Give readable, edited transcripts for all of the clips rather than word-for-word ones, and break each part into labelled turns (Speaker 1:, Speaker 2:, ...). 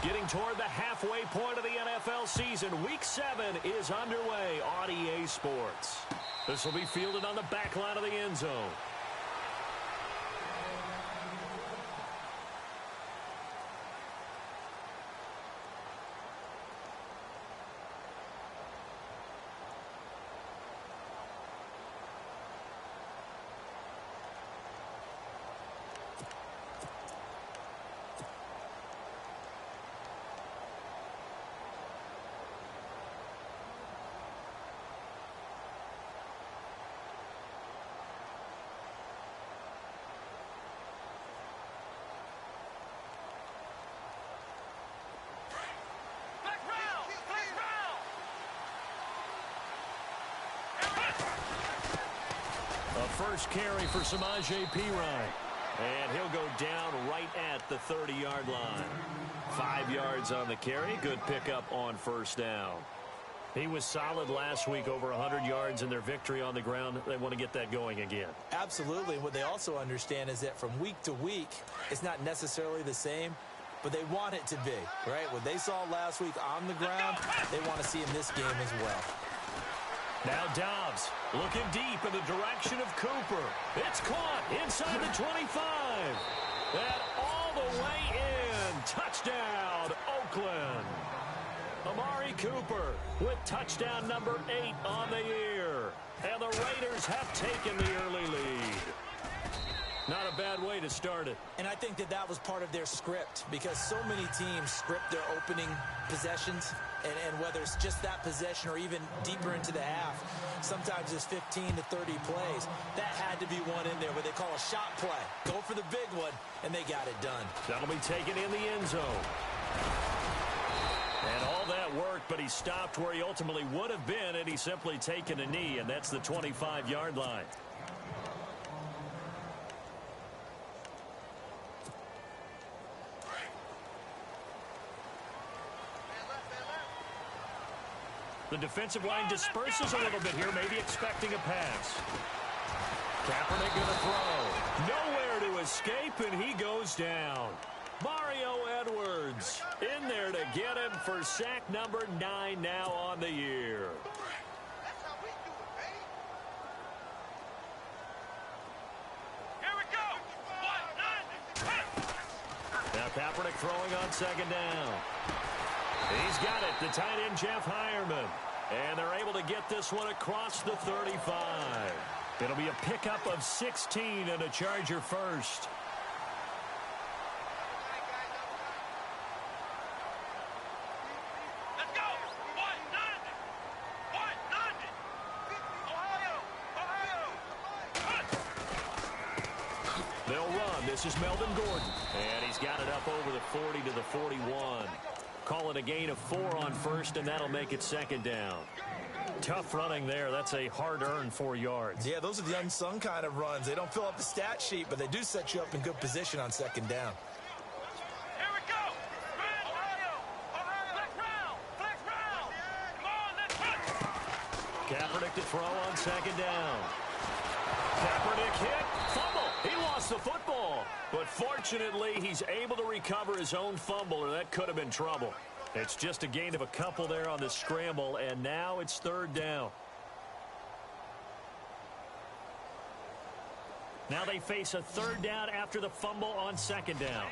Speaker 1: Getting toward the halfway point of the NFL season, Week 7 is underway on EA Sports. This will be fielded on the back line of the end zone. First carry for Samaje Perine. And he'll go down right at the 30-yard line. 5 yards on the carry. Good pickup on first down. He was solid last week, over 100 yards in their victory on the ground. They want to get that going again.
Speaker 2: Absolutely. What they also understand is that from week to week, it's not necessarily the same, but they want it to be, right? What they saw last week on the ground, they want to see in this game as well.
Speaker 1: Now Dobbs looking deep in the direction of Cooper. It's caught inside the 25. And all the way in. Touchdown, Oakland. Amari Cooper with touchdown number 8 on the year. And the Raiders have taken the early lead. Not a bad way to start it.
Speaker 2: And I think that was part of their script, because so many teams script their opening possessions, and whether it's just that possession or even deeper into the half, sometimes it's 15 to 30 plays. That had to be one in there where they call a shot play. Go for the big one, and they got it done.
Speaker 1: That'll be taken in the end zone. And all that worked, but he stopped where he ultimately would have been, and he's simply taken a knee, and that's the 25-yard line. The defensive line disperses a little bit here, maybe expecting a pass. Kaepernick going to throw. Nowhere to escape, and he goes down. Mario Edwards in there to get him for sack number 9 now on the year.
Speaker 3: Here we go.
Speaker 1: Now Kaepernick throwing on second down. He's got it, the tight end Jeff Heuerman. And they're able to get this one across the 35. It'll be a pickup of 16 and a Charger first.
Speaker 3: Let's go. Ohio.
Speaker 1: They'll run. This is Melvin Gordon. And he's got it up over the 40 to the 41. Call it a gain of 4 on first, and that'll make it second down. Tough running there. That's a hard-earned 4 yards.
Speaker 2: Yeah, those are the unsung kind of runs. They don't fill up the stat sheet, but they do set you up in good position on second down.
Speaker 3: Here we go. Ohio. Flex round. Come on, let's hit.
Speaker 1: Kaepernick to throw on second down. Kaepernick hit. Fumble. He lost the football. But fortunately, he's able to recover his own fumble, or that could have been trouble. It's just a gain of a couple there on the scramble, and now it's third down. Now they face a third down after the fumble on second down.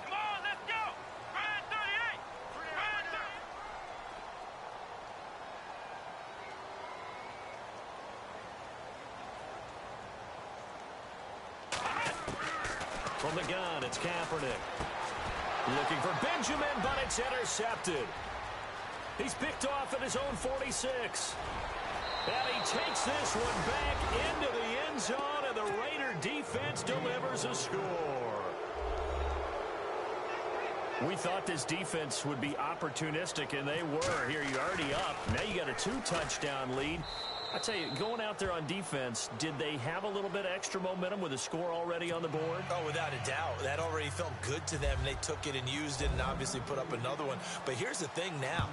Speaker 3: Come on, let's go. Ryan 38.
Speaker 1: From the gun, it's Kaepernick. Looking for Benjamin, but it's intercepted. He's picked off at his own 46. And he takes this one back into the end zone, and the Raider defense delivers a score. We thought this defense would be opportunistic, and they were. Here, you're already up. Now you got a 2-touchdown lead. I tell you, going out there on defense, did they have a little bit of extra momentum with a score already on the board?
Speaker 2: Oh, without a doubt. That already felt good to them, and they took it and used it and obviously put up another one. But here's the thing now.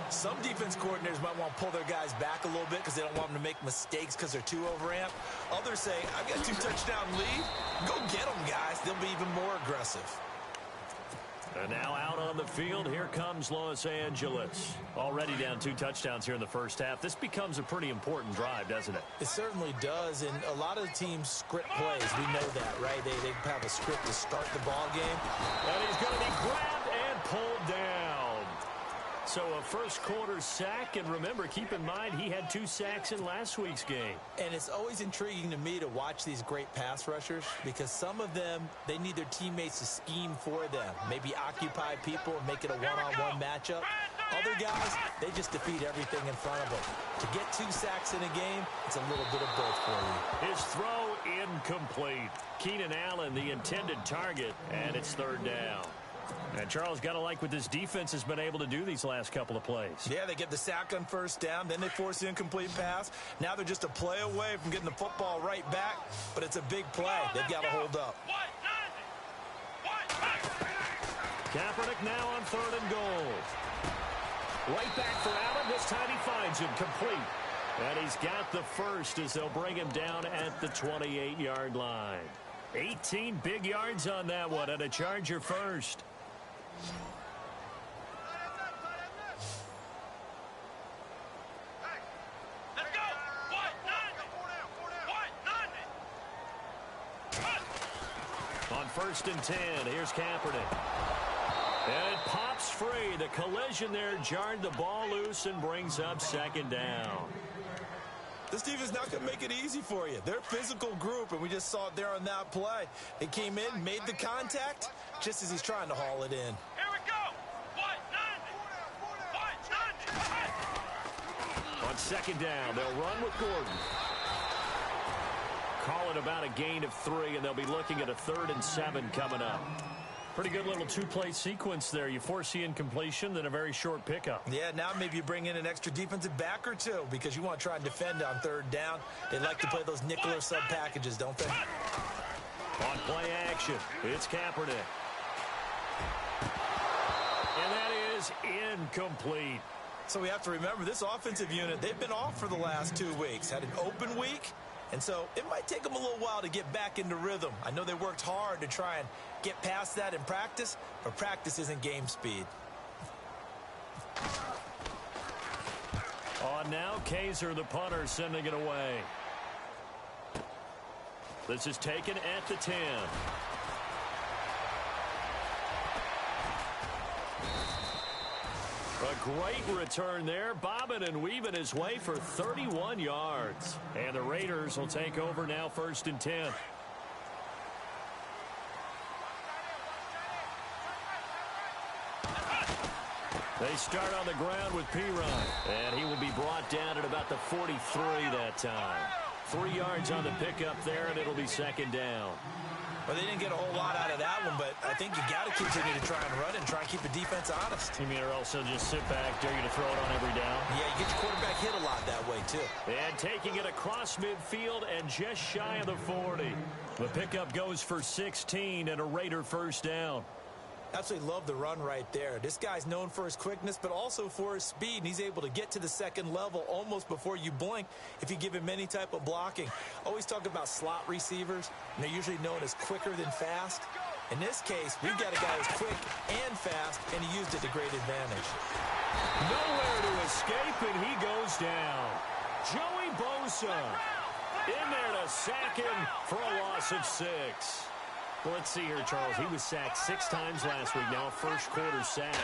Speaker 2: Some defense coordinators might want to pull their guys back a little bit because they don't want them to make mistakes because they're too overamped. Others say, I've got a 2-touchdown lead. Go get them, guys. They'll be even more aggressive.
Speaker 1: And now out on the field, here comes Los Angeles. Already down 2 touchdowns here in the first half. This becomes a pretty important drive, doesn't it?
Speaker 2: It certainly does, and a lot of the teams script plays. We know that, right? They have a script to start the ball game.
Speaker 1: And he's going to be grabbed and pulled down. So a first quarter sack, and remember, keep in mind, he had 2 sacks in last week's game.
Speaker 2: And it's always intriguing to me to watch these great pass rushers because some of them, they need their teammates to scheme for them. Maybe occupy people and make it a one-on-one matchup. Other guys, they just defeat everything in front of them. To get 2 sacks in a game, it's a little bit of both for you.
Speaker 1: His throw incomplete. Keenan Allen, the intended target, and it's 3rd down. And Charles, got to like what this defense has been able to do these last couple of plays.
Speaker 2: Yeah, they get the sack on 1st down, then they force the incomplete pass. Now they're just a play away from getting the football right back, but it's a big play. They've got to hold up.
Speaker 1: Kaepernick now on 3rd and goal. Right back for Allen. This time he finds him complete. And he's got the first as they'll bring him down at the 28-yard line. 18 big yards on that one, and a Charger first. On 1st and 10, here's Kaepernick. And it pops free. The collision there jarred the ball loose and brings up 2nd down.
Speaker 2: This defense not going to make it easy for you. They're a physical group, and we just saw it there on that play. They came in, made the contact, just as he's trying to haul it in.
Speaker 3: Here we go.
Speaker 1: On 2nd down, they'll run with Gordon. Call it about a gain of 3, and they'll be looking at a 3rd and 7 coming up. Pretty good little 2-play sequence there. You force the incompletion, then a very short pickup.
Speaker 2: Yeah, now maybe you bring in an extra defensive back or 2 because you want to try and defend on 3rd down. They like to play those nickel or sub packages, don't they?
Speaker 1: On play action, it's Kaepernick. And that is incomplete.
Speaker 2: So we have to remember this offensive unit, they've been off for the last 2 weeks. Had an open week. And so it might take them a little while to get back into rhythm. I know they worked hard to try and get past that in practice, but practice isn't game speed.
Speaker 1: On now, Kaiser, the punter, sending it away. This is taken at the 10. A great return there, bobbing and weaving his way for 31 yards. And the Raiders will take over now 1st and 10. They start on the ground with Perine, and he will be brought down at about the 43 that time. 3 yards on the pickup there, and it'll be 2nd down.
Speaker 2: Well, they didn't get a whole lot out of that one, but I think you got to continue to try and run and try and keep the defense honest.
Speaker 1: You mean or also just sit back, dare you to throw it on every down?
Speaker 2: Yeah, you get your quarterback hit a lot that way, too.
Speaker 1: And taking it across midfield and just shy of the 40. The pickup goes for 16 and a Raider 1st down.
Speaker 2: Absolutely love the run right there. This guy's known for his quickness, but also for his speed, and he's able to get to the 2nd level almost before you blink if you give him any type of blocking. Always talk about slot receivers, and they're usually known as quicker than fast. In this case, we've got a guy who's quick and fast, and he used it to great advantage.
Speaker 1: Nowhere to escape, and he goes down. Joey Bosa in there to sack him for a loss of 6. Well, let's see here, Charles. He was sacked 6 times last week. Now a 1st quarter sack.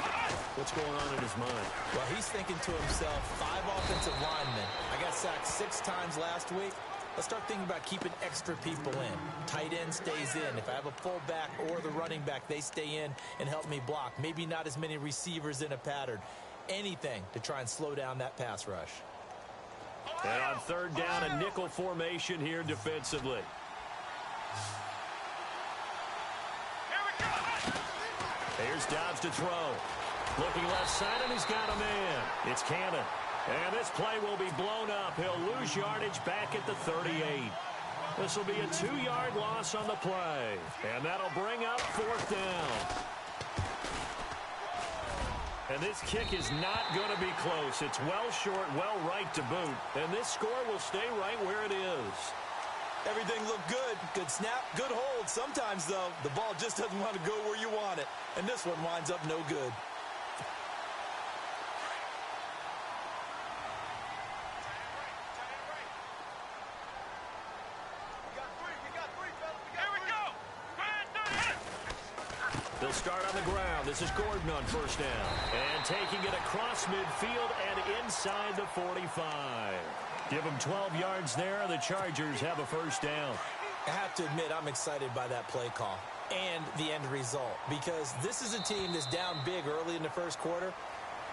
Speaker 1: What's going on in his mind?
Speaker 2: Well, he's thinking to himself, 5 offensive linemen. I got sacked 6 times last week. Let's start thinking about keeping extra people in. Tight end stays in. If I have a fullback or the running back, they stay in and help me block. Maybe not as many receivers in a pattern. Anything to try and slow down that pass rush.
Speaker 1: And on 3rd down, a nickel formation here defensively. Here's Dobbs to throw. Looking left side, and he's got a man. It's Cannon. And this play will be blown up. He'll lose yardage back at the 38. This will be a 2-yard loss on the play. And that'll bring up 4th down. And this kick is not going to be close. It's well short, well right to boot. And this score will stay right where it is.
Speaker 2: Everything looked good Good snap, good hold. Sometimes, though, the ball just doesn't want to go where you want it. And this one winds up no good.
Speaker 1: They'll start on the ground. This is Gordon on first down. And taking it across midfield and inside the 45. Give them 12 yards there. The Chargers have a first down.
Speaker 2: I have to admit, I'm excited by that play call and the end result, because this is a team that's down big early in the first quarter,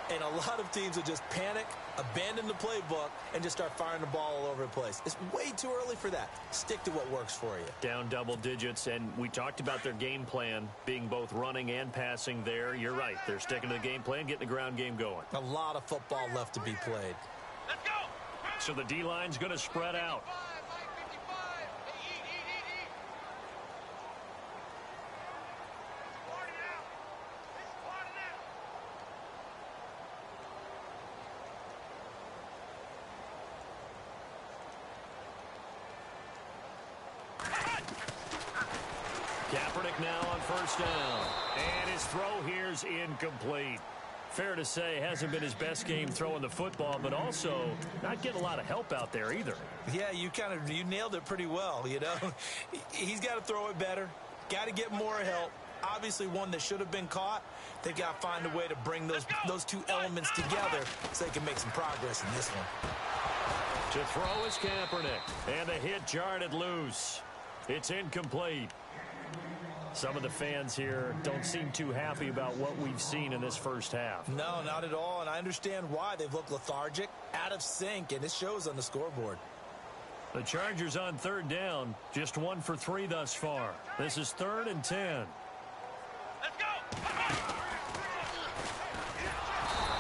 Speaker 2: and a lot of teams will just panic, abandon the playbook, and just start firing the ball all over the place. It's way too early for that. Stick to what works for you.
Speaker 1: Down double digits, and we talked about their game plan being both running and passing there. You're right. They're sticking to the game plan, getting the ground game going.
Speaker 2: A lot of football left to be played.
Speaker 3: Let's go.
Speaker 1: So the D-line's going to spread out. Kaepernick now on first down. And his throw here's incomplete. Fair to say, hasn't been his best game throwing the football, but also not getting a lot of help out there either.
Speaker 2: Yeah, you nailed it pretty well, you know. He's got to throw it better, got to get more help. Obviously one that should have been caught. They got to find a way to bring those two elements together so they can make some progress in this one.
Speaker 1: To throw is Kaepernick, and the hit jarred it loose. It's incomplete. Some of the fans here don't seem too happy about what we've seen in this first half.
Speaker 2: No, not at all, and I understand why. They've looked lethargic, out of sync, and it shows on the scoreboard.
Speaker 1: The Chargers on third down, just 1 for 3 thus far. This is 3rd and 10.
Speaker 3: Let's go.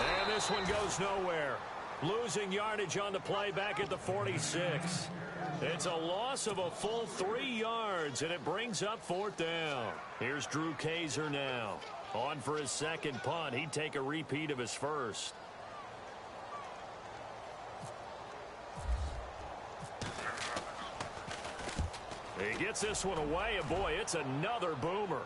Speaker 1: And this one goes nowhere. Losing yardage on the play back at the 46. It's a loss of a full 3 yards, and it brings up 4th down. Here's Drew Kaiser now. On for his second punt. He'd take a repeat of his first. He gets this one away, and boy, it's another boomer.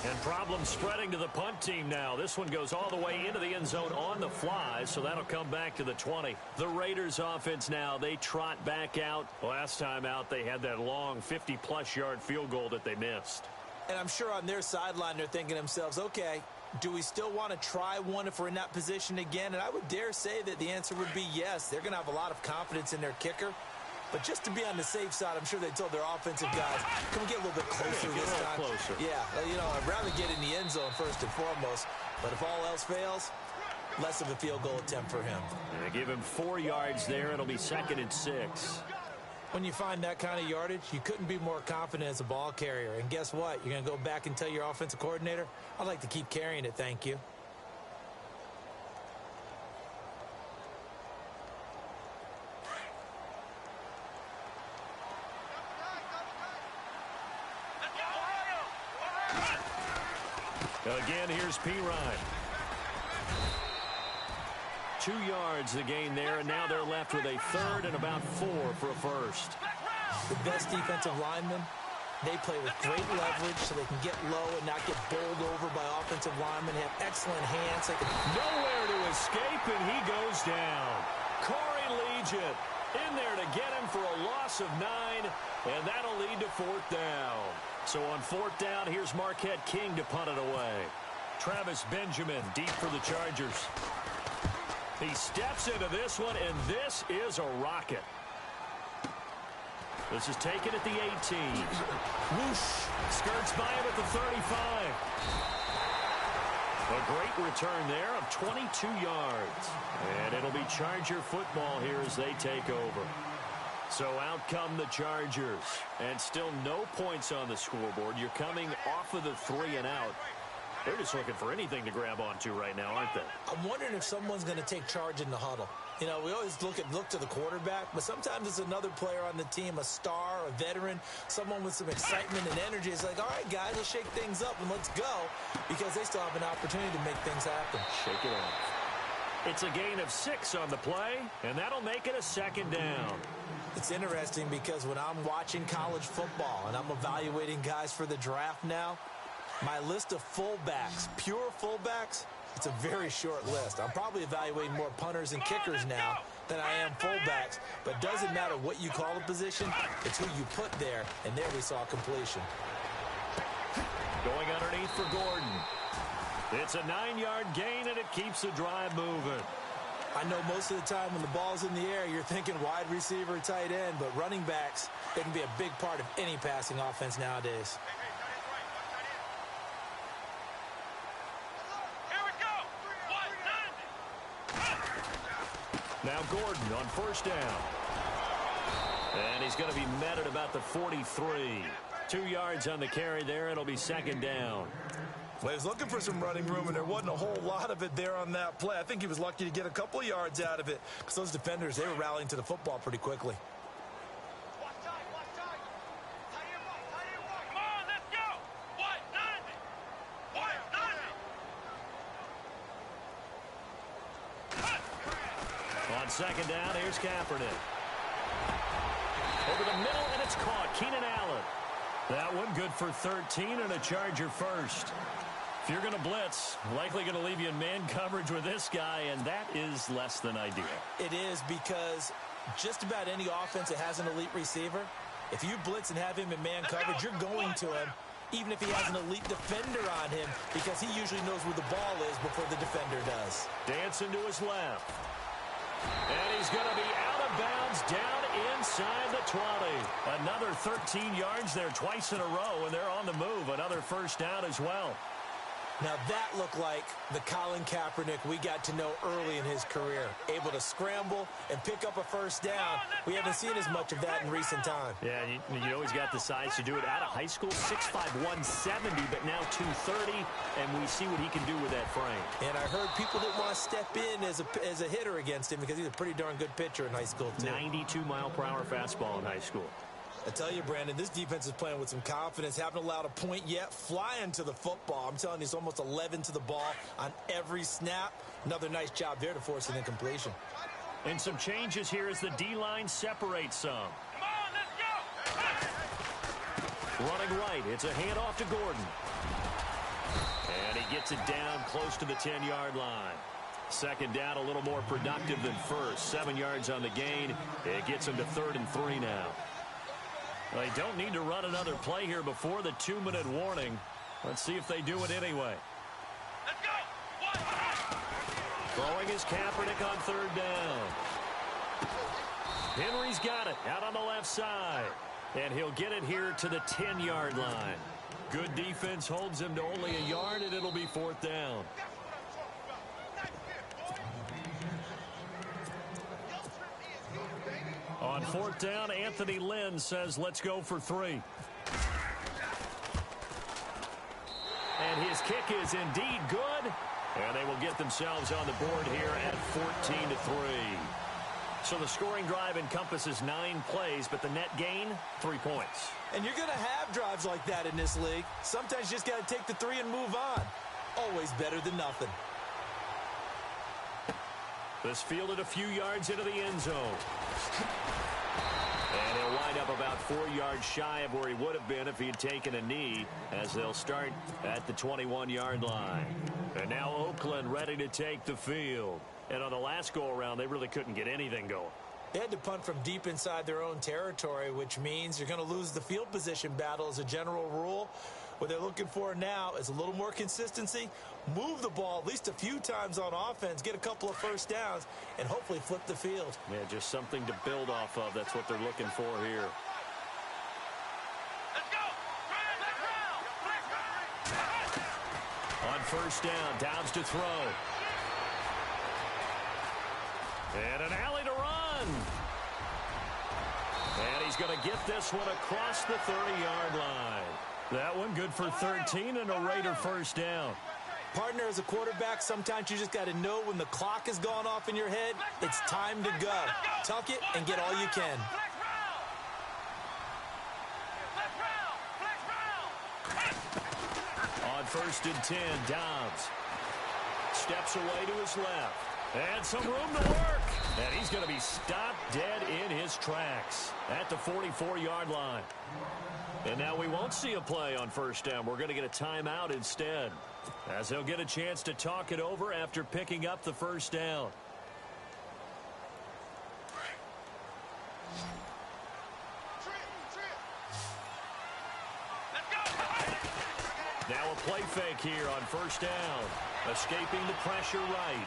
Speaker 1: And problems spreading to the punt team now. This one goes all the way into the end zone on the fly, so that'll come back to the 20. The Raiders offense now, they trot back out. Last time out, they had that long 50-plus yard field goal that they missed.
Speaker 2: And I'm sure on their sideline they're thinking to themselves, okay, do we still want to try one if we're in that position again? And I would dare say that the answer would be yes. They're going to have a lot of confidence in their kicker. But just to be on the safe side, I'm sure they told their offensive guys, can we get a little bit closer this time?
Speaker 1: Closer.
Speaker 2: Yeah, you know, I'd rather get in the end zone first and foremost. But if all else fails, less of a field goal attempt for him.
Speaker 1: And they give him 4 yards there. It'll be 2nd and 6.
Speaker 2: When you find that kind of yardage, you couldn't be more confident as a ball carrier. And guess what? You're going to go back and tell your offensive coordinator, I'd like to keep carrying it, thank you.
Speaker 1: Again, here's Pirine. 2 yards the gain there, and now they're left with a 3rd and about 4 for a first.
Speaker 2: The best defensive linemen, they play with great leverage so they can get low and not get bowled over by offensive linemen. They have excellent hands. They can...
Speaker 1: Nowhere to escape, and he goes down. Corey Liuget in there to get him for a loss of 9, and that'll lead to 4th down. So on 4th down, here's Marquette King to punt it away. Travis Benjamin deep for the Chargers. He steps into this one, and this is a rocket. This is taken at the 18. Whoosh! Skirts by him at the 35. A great return there of 22 yards. And it'll be Charger football here as they take over. So out come the Chargers. And still no points on the scoreboard. You're coming off of the 3 and out. They're just looking for anything to grab onto right now, aren't they?
Speaker 2: I'm wondering if someone's going to take charge in the huddle. You know, we always look to the quarterback, but sometimes it's another player on the team, a star, a veteran, someone with some excitement and energy. It's like, all right, guys, let's shake things up and let's go, because they still have an opportunity to make things happen.
Speaker 1: Shake it off. It's a gain of 6 on the play, and that'll make it a 2nd down.
Speaker 2: It's interesting because when I'm watching college football and I'm evaluating guys for the draft now, my list of fullbacks, pure fullbacks, it's a very short list. I'm probably evaluating more punters and kickers now than I am fullbacks, but it doesn't matter what you call the position, it's who you put there, and there we saw completion.
Speaker 1: Going underneath for Gordon. It's a 9-yard gain, and it keeps the drive moving.
Speaker 2: I know most of the time when the ball's in the air, you're thinking wide receiver, tight end, but running backs, they can be a big part of any passing offense nowadays.
Speaker 3: Here we go.
Speaker 1: Now Gordon on first down. And he's going to be met at about the 43. 2 yards on the carry there. It'll be second down.
Speaker 2: Well, he was looking for some running room, and there wasn't a whole lot of it there on that play. I think he was lucky to get a couple of yards out of it because those defenders, they were rallying to the football pretty quickly.
Speaker 3: Come on, let's go. Wide 90.
Speaker 1: On second down, here's Kaepernick. Over the middle, and it's caught. Keenan Allen. That one good for 13 and a Charger first. If you're going to blitz, likely going to leave you in man coverage with this guy, and that is less than ideal.
Speaker 2: It is because just about any offense that has an elite receiver, if you blitz and have him in man coverage, you're going to him, even if he has an elite defender on him, because he usually knows where the ball is before the defender does.
Speaker 1: Dancing to his left. And he's going to be out of bounds down inside the 20. Another 13 yards there twice in a row, and they're on the move. Another first down as well.
Speaker 2: Now that looked like the Colin Kaepernick we got to know early in his career. Able to scramble and pick up a first down. We haven't seen as much of that in recent time.
Speaker 1: Yeah, you always got the size to do it. Out of high school, 6'5", 170, but now 230, and we see what he can do with that frame.
Speaker 2: And I heard people didn't want to step in as a hitter against him because he's a pretty darn good pitcher in high school, too.
Speaker 1: 92-mile-per-hour fastball in high school.
Speaker 2: I tell you, Brandon, this defense is playing with some confidence. Haven't allowed a point yet. Flying to the football. I'm telling you, it's almost 11 to the ball on every snap. Another nice job there to force an incompletion.
Speaker 1: And some changes here as the D-line separates some.
Speaker 3: Come on, let's go.
Speaker 1: Running right, it's a handoff to Gordon. And he gets it down close to the 10-yard line. Second down, a little more productive than first. 7 yards on the gain. It gets him to 3rd and 3 now. They don't need to run another play here before the 2-minute warning. Let's see if they do it anyway.
Speaker 3: Let's go.
Speaker 1: Throwing is Kaepernick on 3rd down. Henry's got it out on the left side. And he'll get it here to the 10-yard line. Good defense holds him to only a yard, and it'll be 4th down. On 4th down, Anthony Lynn says, let's go for 3. And his kick is indeed good. And they will get themselves on the board here at 14-3. So the scoring drive encompasses 9 plays, but the net gain, 3 points.
Speaker 2: And you're going to have drives like that in this league. Sometimes you just got to take the 3 and move on. Always better than nothing.
Speaker 1: This fielded a few yards into the end zone. And he'll wind up about 4 yards shy of where he would have been if he had taken a knee, as they'll start at the 21-yard line. And now Oakland ready to take the field. And on the last go-around, they really couldn't get anything going.
Speaker 2: They had to punt from deep inside their own territory, which means you're going to lose the field position battle as a general rule. What they're looking for now is a little more consistency, move the ball at least a few times on offense, get a couple of first downs, and hopefully flip the field.
Speaker 1: Yeah, just something to build off of. That's what they're looking for here.
Speaker 3: Let's go.
Speaker 1: On first down, Downs to throw. And an alley to run. And he's going to get this one across the 30-yard line. That one good for 13 and a Raider first down.
Speaker 2: Partner, as a quarterback, sometimes you just got to know when the clock has gone off in your head, it's time to go. Tuck it and get all you can.
Speaker 1: On 1st and 10, Downs steps away to his left. And some room to work. And he's going to be stopped dead in his tracks at the 44-yard line. And now we won't see a play on first down. We're going to get a timeout instead, as he'll get a chance to talk it over after picking up the first down. Now a play fake here on first down. Escaping the pressure right.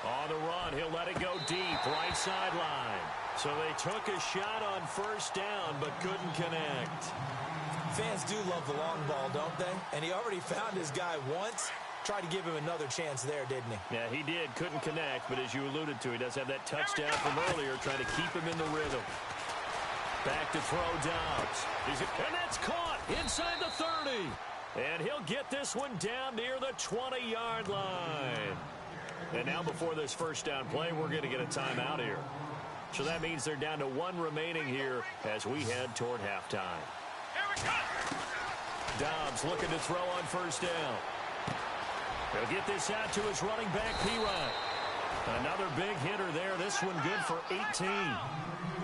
Speaker 1: On the run, he'll let it go deep, right sideline. So they took a shot on first down, but couldn't connect.
Speaker 2: Fans do love the long ball, don't they? And he already found his guy once. Tried to give him another chance there, didn't he?
Speaker 1: Yeah, he did. Couldn't connect, but as you alluded to, he does have that touchdown from earlier, trying to keep him in the rhythm. Back to throw Dobbs. And that's caught inside the 30. And he'll get this one down near the 20-yard line. And now before this first down play, we're going to get a timeout here. So that means they're down to one remaining here as we head toward halftime. Dobbs looking to throw on first down. He'll get this out to his running back, P-Rod. Another big hitter there. This one good for 18.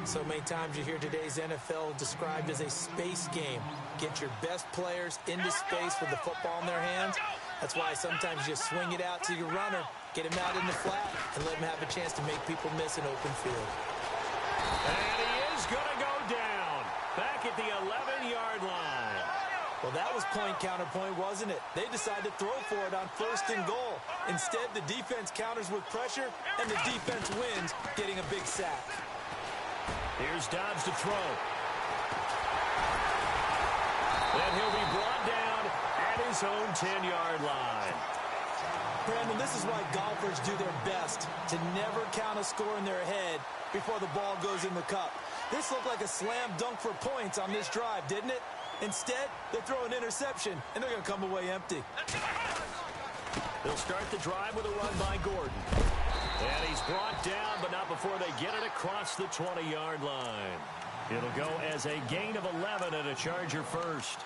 Speaker 2: So many times you hear today's NFL described as a space game. Get your best players into space with the football in their hands. That's why sometimes you swing it out to your runner, get him out in the flat, and let him have a chance to make people miss an open field.
Speaker 1: And he is going to go down back at the 11-yard line.
Speaker 2: Well, that was point counterpoint, wasn't it? They decided to throw for it on first and goal. Instead, the defense counters with pressure, and the defense wins, getting a big sack.
Speaker 1: Here's Dobbs to throw. And he'll be brought down at his own 10-yard line.
Speaker 2: Brandon, this is why golfers do their best to never count a score in their head before the ball goes in the cup. This looked like a slam dunk for points on this drive, didn't it? Instead, they throw an interception, and they're going to come away empty.
Speaker 1: They'll start the drive with a run by Gordon. And he's brought down, but not before they get it across the 20-yard line. It'll go as a gain of 11 and a Charger first.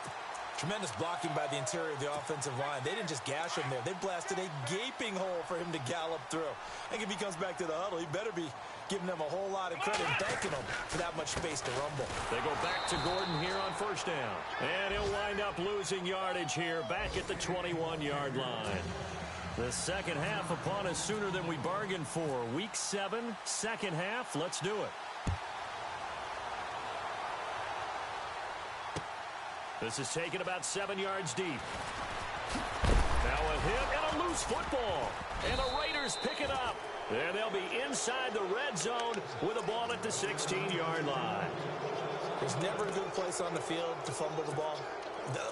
Speaker 2: Tremendous blocking by the interior of the offensive line. They didn't just gash him there. They blasted a gaping hole for him to gallop through. I think if he comes back to the huddle, he better be giving them a whole lot of credit and thanking them for that much space to rumble.
Speaker 1: They go back to Gordon here on first down. And he'll wind up losing yardage here back at the 21-yard line. The second half upon us sooner than we bargained for. Week 7, second half. Let's do it. This is taken about 7 yards deep. Now a hit and a loose football. And the Raiders pick it up. And they'll be inside the red zone with a ball at the 16-yard line.
Speaker 2: There's never a good place on the field to fumble the ball.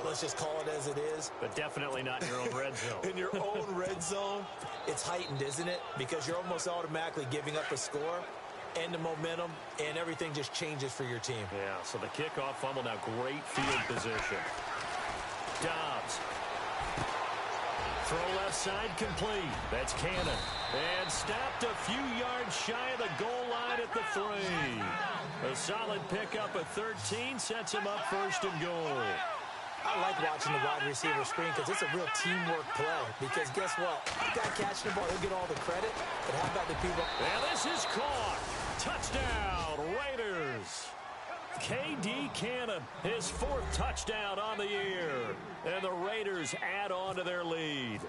Speaker 2: Let's just call it as it is.
Speaker 1: But definitely not in your own red zone.
Speaker 2: In your own red zone, it's heightened, isn't it? Because you're almost automatically giving up a score and the momentum, and everything just changes for your team.
Speaker 1: Yeah, so the kickoff fumble, now great field position. Dobbs. Throw left side complete. That's Cannon. And stopped a few yards shy of the goal line at the 3. A solid pickup at 13 sets him up first and goal.
Speaker 2: I like watching the wide receiver screen because it's a real teamwork play. Because guess what? The guy catching the ball, he'll get all the credit. But how about the people?
Speaker 1: And this is caught. Touchdown, Raiders. K.D. Cannon, his 4th touchdown on the year. And the Raiders add on to their lead.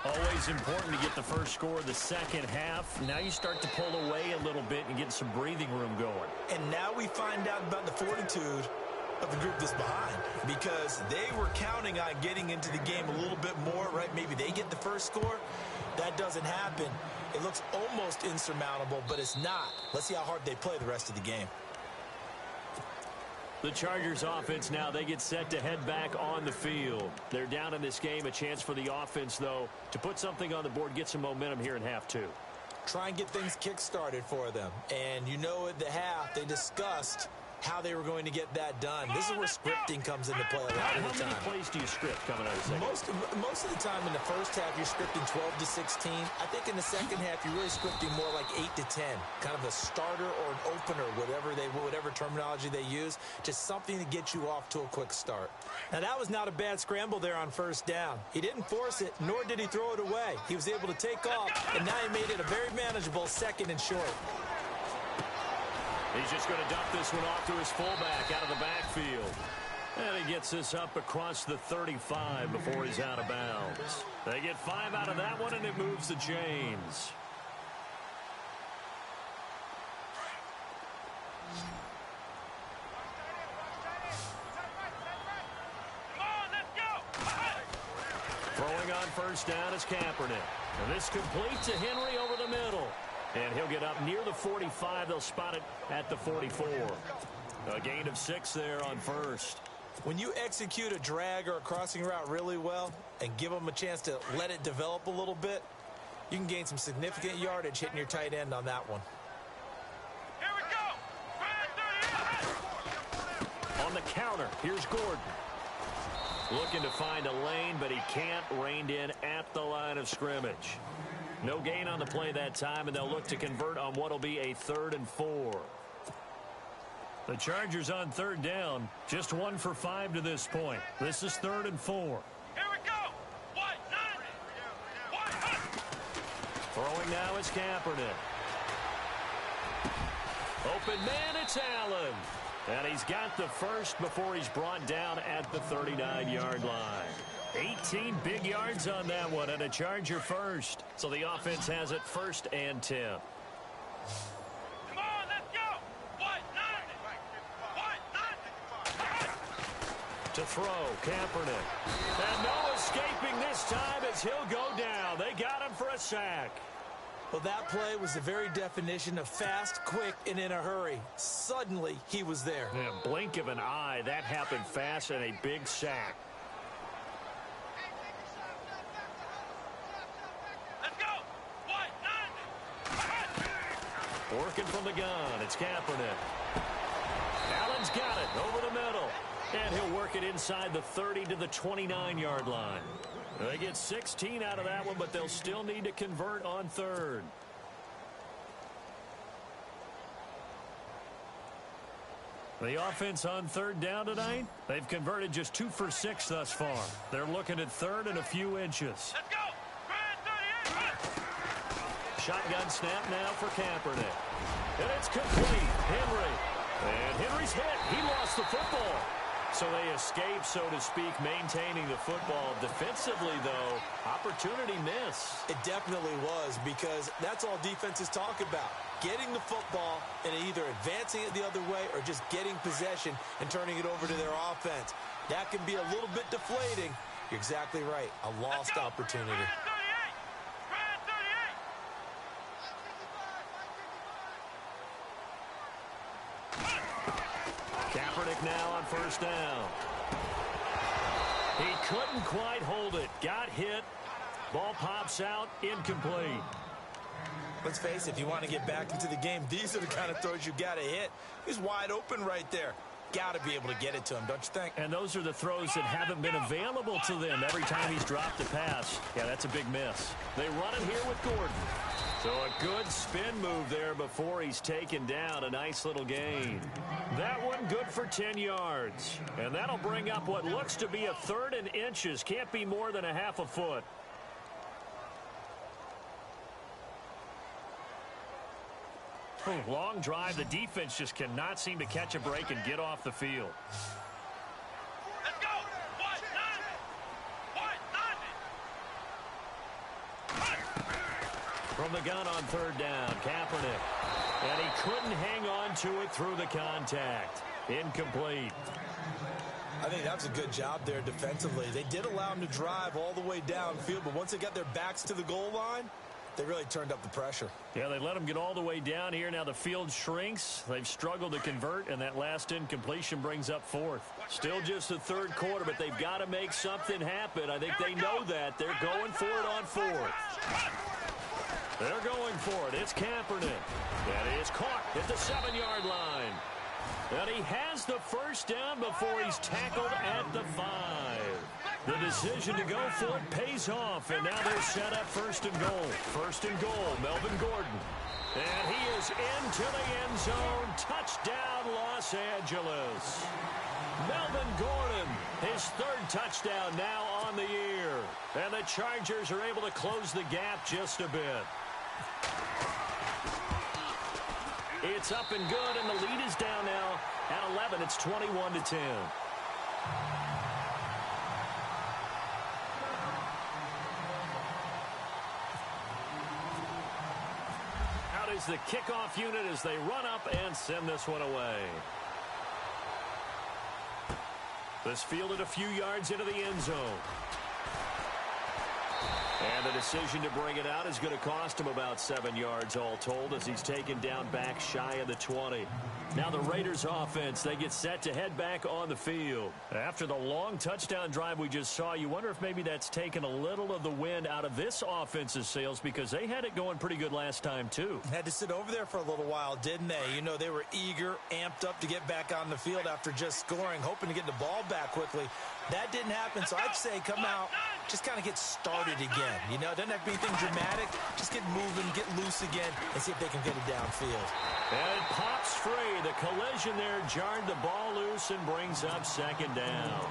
Speaker 1: Always important to get the first score of the second half. Now you start to pull away a little bit and get some breathing room going.
Speaker 2: And now we find out about the fortitude of the group that's behind, because they were counting on getting into the game a little bit more, right? Maybe they get the first score. That doesn't happen. It looks almost insurmountable, but it's not. Let's see how hard they play the rest of the game.
Speaker 1: The Chargers offense now, they get set to head back on the field. They're down in this game. A chance for the offense, though, to put something on the board, get some momentum here in half 2.
Speaker 2: Try and get things kick-started for them. And you know at the half, they discussed how they were going to get that done. This is where scripting comes into play a lot of the time.
Speaker 1: How many plays do you script coming out of the second?
Speaker 2: Most of the time in the first half, you're scripting 12 to 16. I think in the second half, you're really scripting more like 8 to 10. Kind of a starter or an opener, whatever terminology they use. Just something to get you off to a quick start. Now, that was not a bad scramble there on first down. He didn't force it, nor did he throw it away. He was able to take off, and now he made it a very manageable 2nd and short.
Speaker 1: He's just going to dump this one off to his fullback out of the backfield. And he gets this up across the 35 before he's out of bounds. They get 5 out of that one, and it moves the chains. Throwing on first down is Kaepernick. And this complete to Henry over the middle. And he'll get up near the 45. They'll spot it at the 44. A gain of 6 there on first.
Speaker 2: When you execute a drag or a crossing route really well and give them a chance to let it develop a little bit, you can gain some significant yardage hitting your tight end on that one.
Speaker 3: Here we go.
Speaker 1: On the counter, here's Gordon. Looking to find a lane, but he can't. Reined in at the line of scrimmage. No gain on the play that time, and they'll look to convert on what will be a 3rd and 4. The Chargers on 3rd down, just 1 for 5 to this point. This is 3rd and 4.
Speaker 3: Here we go.
Speaker 1: Throwing now is Kaepernick. Open man, it's Allen. And he's got the first before he's brought down at the 39-yard line. 18 big yards on that one, and a Charger first. So the offense has it 1st and 10.
Speaker 3: Come on, let's go.
Speaker 1: To throw, Kaepernick. And no escaping this time as he'll go down. They got him for a sack.
Speaker 2: Well, that play was the very definition of fast, quick, and in a hurry. Suddenly, he was there.
Speaker 1: In a blink of an eye, that happened fast and a big sack.
Speaker 3: Let's go.
Speaker 1: Working from the gun, it's Kaepernick. Allen's got it over the middle. And he'll work it inside the 30 to the 29-yard line. They get 16 out of that one, but they'll still need to convert on 3rd. The offense on 3rd down tonight, they've converted just 2 for 6 thus far. They're looking at 3rd and a few inches.
Speaker 3: Let's go.
Speaker 1: Shotgun snap now for Kaepernick. And it's complete. Henry. And Henry's hit. He lost the football. So they escape, so to speak, maintaining the football. Defensively, though, opportunity miss.
Speaker 2: It definitely was, because that's all defenses talk about. Getting the football and either advancing it the other way or just getting possession and turning it over to their offense. That can be a little bit deflating. You're exactly right. A lost opportunity.
Speaker 1: Kaepernick now on first down. He couldn't quite hold it. Got hit. Ball pops out. Incomplete.
Speaker 2: Let's face it, if you want to get back into the game, these are the kind of throws you got to hit. He's wide open right there. Got to be able to get it to him, don't you think?
Speaker 1: And those are the throws that haven't been available to them every time he's dropped a pass. Yeah, that's a big miss. They run it here with Gordon. So a good spin move there before he's taken down. A nice little gain. That one good for 10 yards. And that'll bring up what looks to be a 3rd and inches. Can't be more than a half a foot. Long drive. The defense just cannot seem to catch a break and get off the field.
Speaker 3: Let's go.
Speaker 1: From the gun on 3rd down, Kaepernick. And he couldn't hang on to it through the contact. Incomplete.
Speaker 2: I think that was a good job there defensively. They did allow him to drive all the way downfield, but once they got their backs to the goal line, they really turned up the pressure.
Speaker 1: Yeah, they let him get all the way down here. Now the field shrinks. They've struggled to convert, and that last incompletion brings up 4th. Still just the 3rd quarter, but they've got to make something happen. I think they know that. They're going for it on 4th. They're going for it. It's Kaepernick. That is caught at the 7-yard line. And he has the first down before he's tackled at the 5. The decision to go for it pays off, and now they're set up first and goal. First and goal, Melvin Gordon. And he is into the end zone. Touchdown, Los Angeles. Melvin Gordon, his third touchdown now on the year. And the Chargers are able to close the gap just a bit. It's up and good, and the lead is down now at 11. It's 21-10. Out is the kickoff unit as they run up and send this one away. This fielded a few yards into the end zone. And the decision to bring it out is going to cost him about 7 yards all told as he's taken down back shy of the 20. Now the Raiders offense, they get set to head back on the field. After the long touchdown drive we just saw, you wonder if maybe that's taken a little of the wind out of this offense's sails because they had it going pretty good last time too.
Speaker 2: Had to sit over there for a little while, didn't they? You know, they were eager, amped up to get back on the field after just scoring, hoping to get the ball back quickly. That didn't happen, so I'd say come out, just kind of get started again. You know, doesn't have to be anything dramatic. Just get moving, get loose again, and see if they can get it downfield.
Speaker 1: And it pops free. The collision there jarred the ball loose and brings up second down.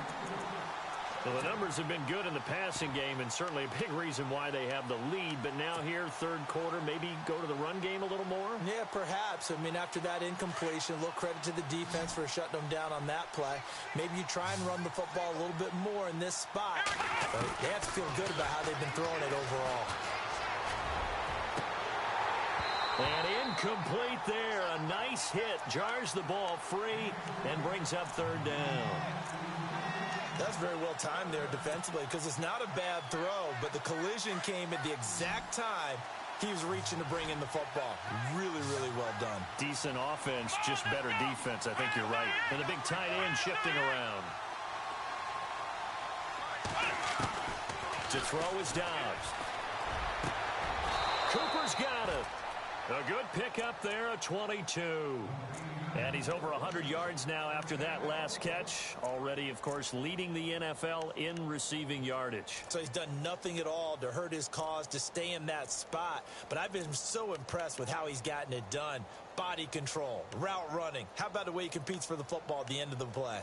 Speaker 1: Well, the numbers have been good in the passing game and certainly a big reason why they have the lead. But now here, third quarter, maybe go to the run game a little more?
Speaker 2: Yeah, perhaps. I mean, after that incompletion, a little credit to the defense for shutting them down on that play. Maybe you try and run the football a little bit more in this spot. But they have to feel good about how they've been throwing it overall.
Speaker 1: And incomplete there. A nice hit. Jars the ball free and brings up third down.
Speaker 2: That's very well timed there defensively because it's not a bad throw, but the collision came at the exact time he was reaching to bring in the football. Really, really well done.
Speaker 1: Decent offense, just better defense. I think you're right. And the big tight end shifting around. To throw is Dobbs. Cooper's got it. A good pickup there, a 22. And he's over 100 yards now after that last catch. Already, of course, leading the NFL in receiving yardage.
Speaker 2: So he's done nothing at all to hurt his cause to stay in that spot. But I've been so impressed with how he's gotten it done. Body control, route running. How about the way he competes for the football at the end of the play?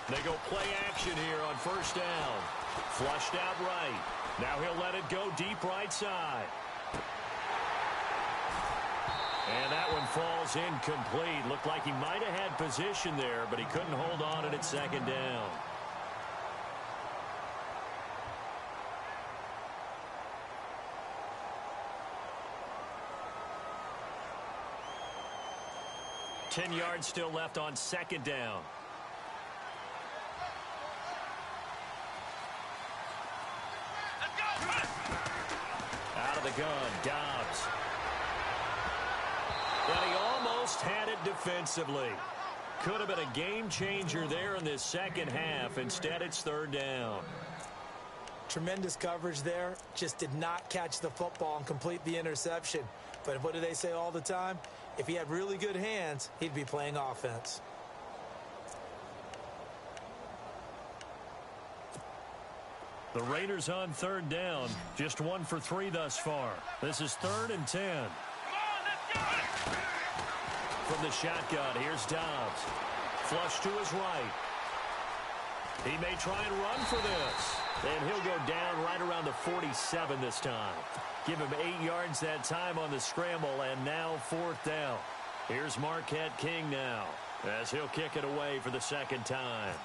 Speaker 1: They go play action here on first down. Flushed out right. Now he'll let it go deep right side. And that one falls incomplete. Looked like he might have had position there, but he couldn't hold on it at second down. Ten yards still left on second down. Out of the gun, Dobbs. And he almost had it defensively. Could have been a game changer there in this second half. Instead, it's third down.
Speaker 2: Tremendous coverage there. Just did not catch the football and complete the interception. But what do they say all the time? If he had really good hands, he'd be playing offense.
Speaker 1: The Raiders on third down. Just 1 for 3 thus far. This is 3rd and 10.
Speaker 3: Come on, let's go!
Speaker 1: From the shotgun, here's Dobbs. Flush to his right. He may try and run for this. And he'll go down right around the 47 this time. Give him 8 yards that time on the scramble, and now 4th down. Here's Marquette King now, as he'll kick it away for the second time.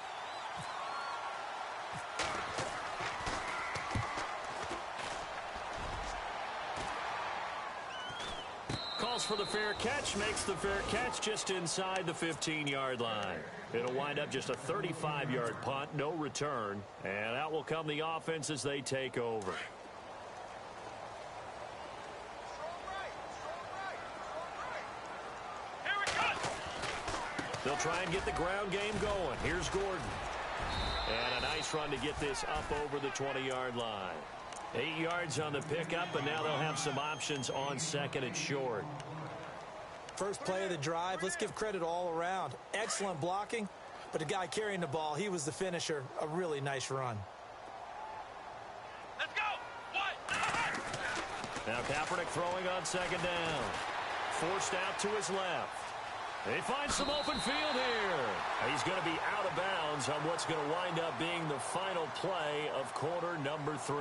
Speaker 1: Calls for the fair catch, makes the fair catch just inside the 15-yard line. It'll wind up just a 35-yard punt, no return. And out will come the offense as they take over. They'll try and get the ground game going. Here's Gordon. And a nice run to get this up over the 20-yard line. 8 yards on the pickup, and now they'll have some options on second and short.
Speaker 2: First play of the drive, let's give credit all around. Excellent blocking, but the guy carrying the ball, he was the finisher. A really nice run.
Speaker 3: Let's go.
Speaker 1: Now Kaepernick throwing on second down. Forced out to his left. They find some open field here. He's going to be out of bounds on what's going to wind up being the final play of quarter number 3.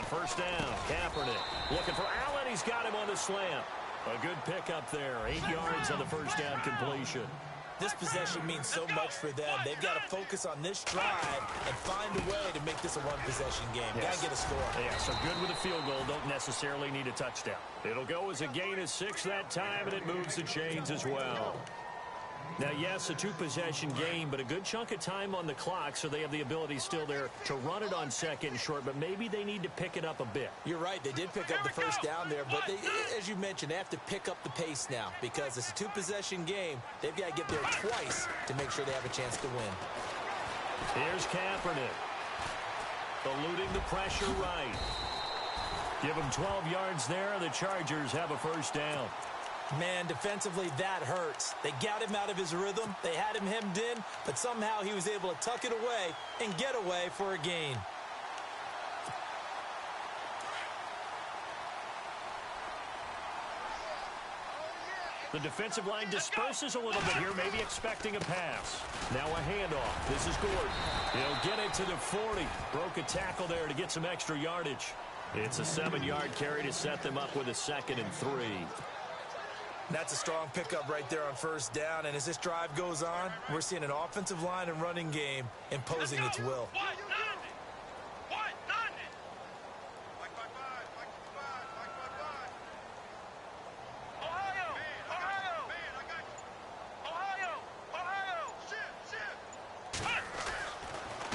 Speaker 1: First down, Kaepernick looking for Allen. He's got him on the slant. A good pickup there. 8 yards on the first down completion.
Speaker 2: This possession means so much for them. They've got to focus on this drive and find a way to make this a one-possession game.
Speaker 1: Yes.
Speaker 2: Got to get a score.
Speaker 1: Yeah, so good with a field goal. Don't necessarily need a touchdown. It'll go as a gain of 6 that time, and it moves the chains as well. Now, yes, a two-possession game, but a good chunk of time on the clock, so they have the ability still there to run it on second and short, but maybe they need to pick it up a bit.
Speaker 2: You're right. They did pick up the first down there, but they, as you mentioned, they have to pick up the pace now because it's a two-possession game. They've got to get there twice to make sure they have a chance to win.
Speaker 1: Here's Kaepernick. Eluding the pressure right. Give him 12 yards there. The Chargers have a first down.
Speaker 2: Man, defensively, that hurts. They got him out of his rhythm. They had him hemmed in, but somehow he was able to tuck it away and get away for a gain.
Speaker 1: The defensive line disperses a little bit here, maybe expecting a pass. Now a handoff. This is Gordon. He'll get it to the 40. Broke a tackle there to get some extra yardage. It's a 7-yard carry to set them up with a 2nd and 3.
Speaker 2: That's a strong pickup right there on first down, and as this drive goes on, we're seeing an offensive line and running game imposing its will.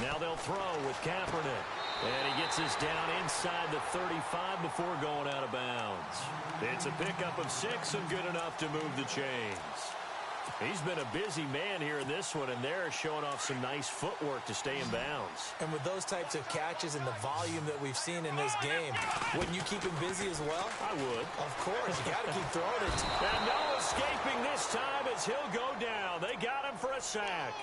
Speaker 1: Now they'll throw with Kaepernick. And he gets this down inside the 35 before going out of bounds. It's a pickup of 6 and good enough to move the chains. He's been a busy man here in this one, and they're showing off some nice footwork to stay in bounds.
Speaker 2: And with those types of catches and the volume that we've seen in this game, wouldn't you keep him busy as well?
Speaker 1: I would.
Speaker 2: Of course. You got to keep throwing it.
Speaker 1: And no escaping this time as he'll go down. They got him for a sack.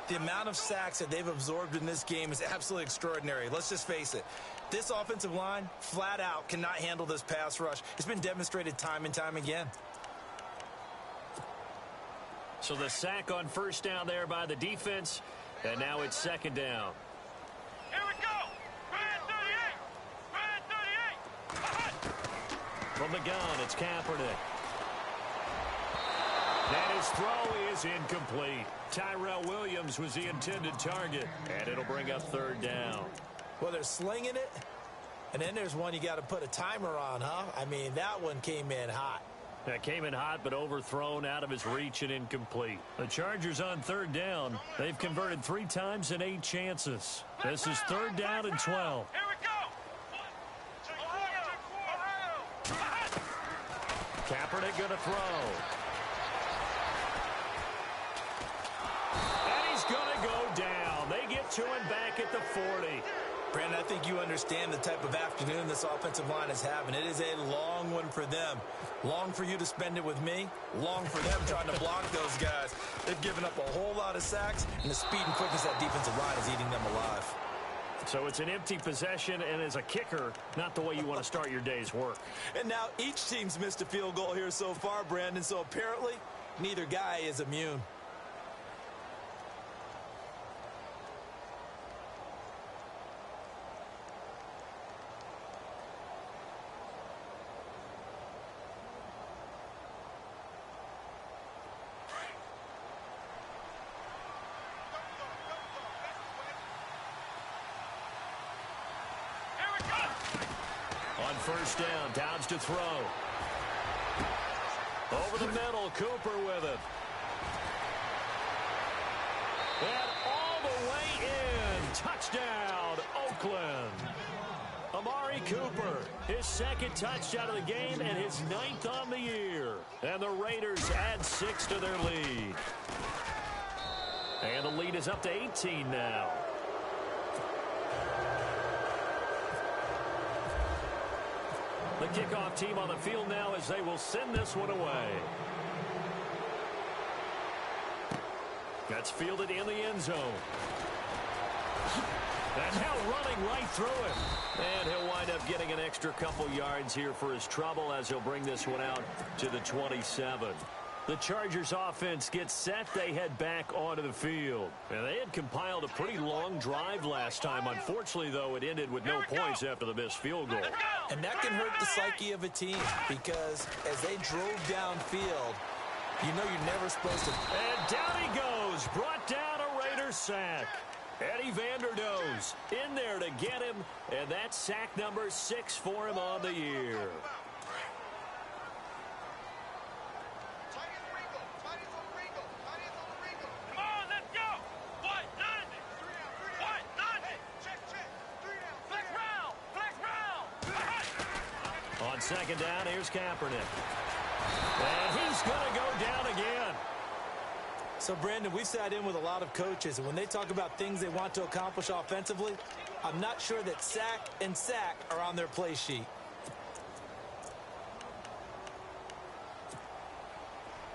Speaker 2: The amount of sacks that they've absorbed in this game is absolutely extraordinary. Let's just face it. This offensive line, flat out, cannot handle this pass rush. It's been demonstrated time and time again.
Speaker 1: So the sack on first down there by the defense, and now it's 2nd down.
Speaker 3: Here we go! Red 38! Red 38!
Speaker 1: From the gun, it's Kaepernick. And his throw is incomplete. Tyrell Williams was the intended target, and it'll bring up 3rd down.
Speaker 2: Well, they're slinging it, and then there's one you got to put a timer on, huh? I mean, that one came in hot.
Speaker 1: That came in hot, but overthrown, out of his reach, and incomplete. The Chargers on 3rd down. They've converted 3 times in 8 chances. This is 3rd down and 12.
Speaker 3: Here we go! Ohio!
Speaker 1: Kaepernick going to throw. And he's going to go down. They get to him back at the 40.
Speaker 2: Brandon, I think you understand the type of afternoon this offensive line is having. It is a long one for them. Long for you to spend it with me. Long for them trying to block those guys. They've given up a whole lot of sacks, and the speed and quickness of that defensive line is eating them alive.
Speaker 1: So it's an empty possession, and as a kicker, not the way you want to start your day's work.
Speaker 2: And now each team's missed a field goal here so far, Brandon, so apparently neither guy is immune.
Speaker 1: On first down, Dobbs to throw. Over the middle, Cooper with it. And all the way in. Touchdown, Oakland. Amari Cooper, his second touchdown of the game and his 9th on the year. And the Raiders add 6 to their lead. And the lead is up to 18 now. The kickoff team on the field now as they will send this one away. That's fielded in the end zone. And now running right through him. And he'll wind up getting an extra couple yards here for his trouble as he'll bring this one out to the 27. The Chargers offense gets set. They head back onto the field. And they had compiled a pretty long drive last time. Unfortunately, though, it ended with no points after the missed field goal.
Speaker 2: And that can hurt the psyche of a team because as they drove downfield, you know you're never supposed to.
Speaker 1: And down he goes. Brought down a Raiders sack. Eddie Vanderdoes in there to get him. And that's sack number 6 for him on the year. On second down, here's Kaepernick. And he's going to go down again.
Speaker 2: So, Brandon, we've sat in with a lot of coaches, and when they talk about things they want to accomplish offensively, I'm not sure that sack and sack are on their play sheet.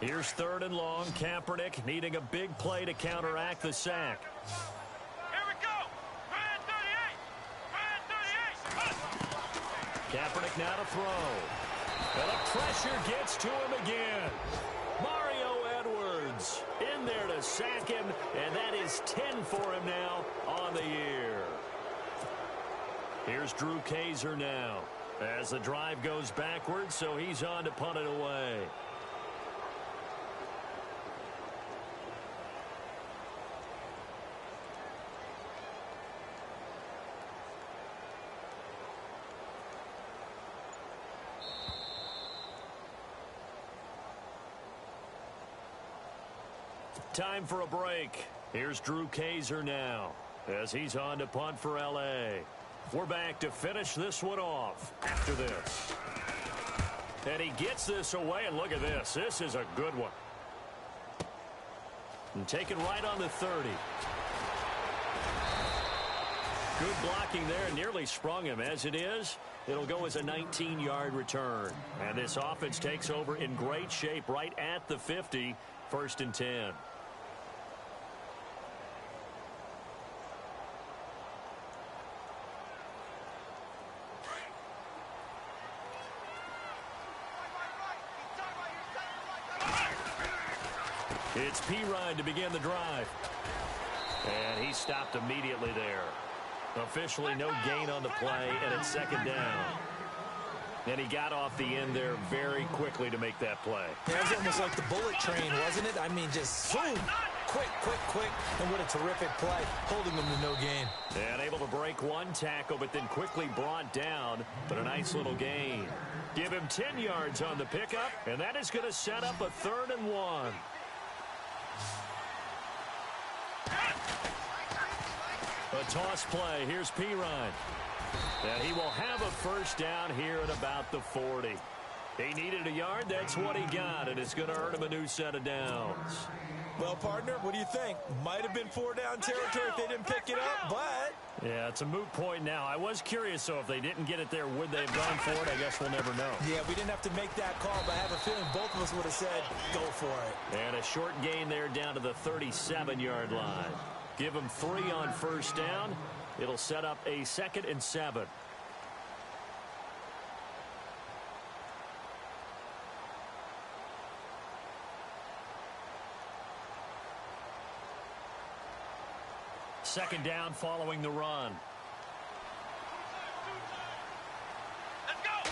Speaker 1: Here's 3rd and long. Kaepernick needing a big play to counteract the sack.
Speaker 3: Here we go. Man 38. Man 38.
Speaker 1: Kaepernick now to throw. And the pressure gets to him again. Mario Edwards in there to sack him, and that is 10 for him now on the year. Here's Drew Kaiser now as the drive goes backwards, so he's on to punt it away. Time for a break. Here's Drew Kaiser now as he's on to punt for L.A. We're back to finish this one off after this. And he gets this away, and look at this. This is a good one. And taken right on the 30. Good blocking there, nearly sprung him. As it is, it'll go as a 19-yard return. And this offense takes over in great shape right at the 50, 1st and 10. It's Perine to begin the drive. And he stopped immediately there. Officially no gain on the play, and it's 2nd down. And he got off the end there very quickly to make that play.
Speaker 2: It was almost like the bullet train, wasn't it? I mean, just boom, quick, and what a terrific play, holding them to no gain.
Speaker 1: And able to break one tackle, but then quickly brought down, but a nice little gain. Give him 10 yards on the pickup, and that is going to set up a 3rd and 1. A toss play. Here's Perine. And he will have a 1st down here at about the 40. He needed a yard. That's what he got, and it's going to earn him a new set of downs.
Speaker 2: Well, partner, what do you think? Might have been 4-down territory if they didn't pick it up, but...
Speaker 1: Yeah, it's a moot point now. I was curious, so if they didn't get it there, would they have gone for it? I guess we'll never know.
Speaker 2: Yeah, we didn't have to make that call, but I have a feeling both of us would have said, go for it.
Speaker 1: And a short gain there down to the 37-yard line. Give him 3 on 1st down. It'll set up a 2nd and 7. Second down following the run.
Speaker 3: Let's go.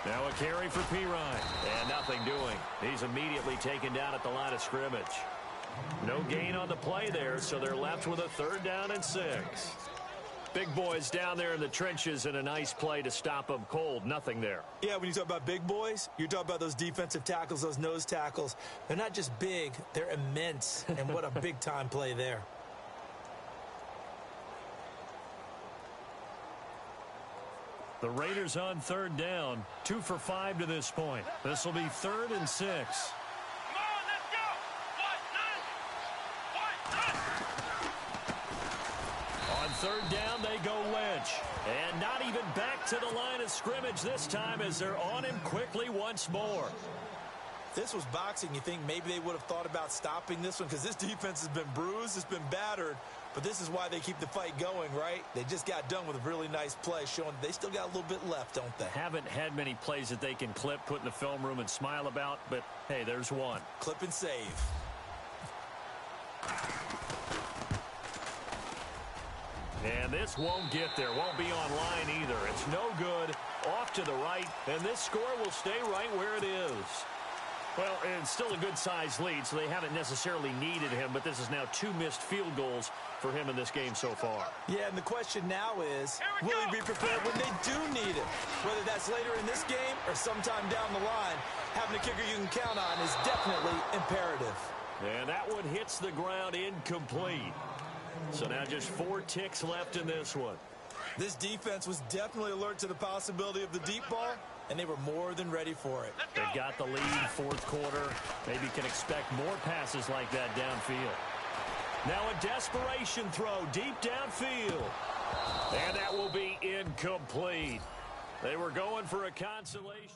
Speaker 1: Now a carry for Perine. And nothing doing. He's immediately taken down at the line of scrimmage. No gain on the play there, so they're left with a 3rd down and 6. Big boys down there in the trenches, and a nice play to stop them cold. Nothing there.
Speaker 2: Yeah, when you talk about big boys, you're talking about those defensive tackles, those nose tackles. They're not just big, they're immense. And what a big-time play there.
Speaker 1: The Raiders on third down, 2 for 5 to this point. This will be 3rd and 6.
Speaker 3: Come on, let's go.
Speaker 1: On third down, they go Lynch. And not even back to the line of scrimmage this time as they're on him quickly once more.
Speaker 2: If this was boxing, you think maybe they would have thought about stopping this one because this defense has been bruised, it's been battered. But this is why they keep the fight going, right? They just got done with a really nice play, showing they still got a little bit left, don't they?
Speaker 1: Haven't had many plays that they can clip, put in the film room, and smile about, but hey, there's one.
Speaker 2: Clip and save.
Speaker 1: And this won't get there, won't be online either. It's no good, off to the right, and this score will stay right where it is. Well, it's still a good-sized lead, so they haven't necessarily needed him, but this is now 2 missed field goals for him in this game so far.
Speaker 2: Yeah, and the question now is, will he be prepared when they do need him? Whether that's later in this game or sometime down the line, having a kicker you can count on is definitely imperative.
Speaker 1: And that one hits the ground incomplete. So now just 4 ticks left in this one.
Speaker 2: This defense was definitely alert to the possibility of the deep ball, and they were more than ready for it.
Speaker 1: They've got the lead, 4th quarter. Maybe can expect more passes like that downfield. Now a desperation throw deep downfield. And that will be incomplete. They were going for a consolation.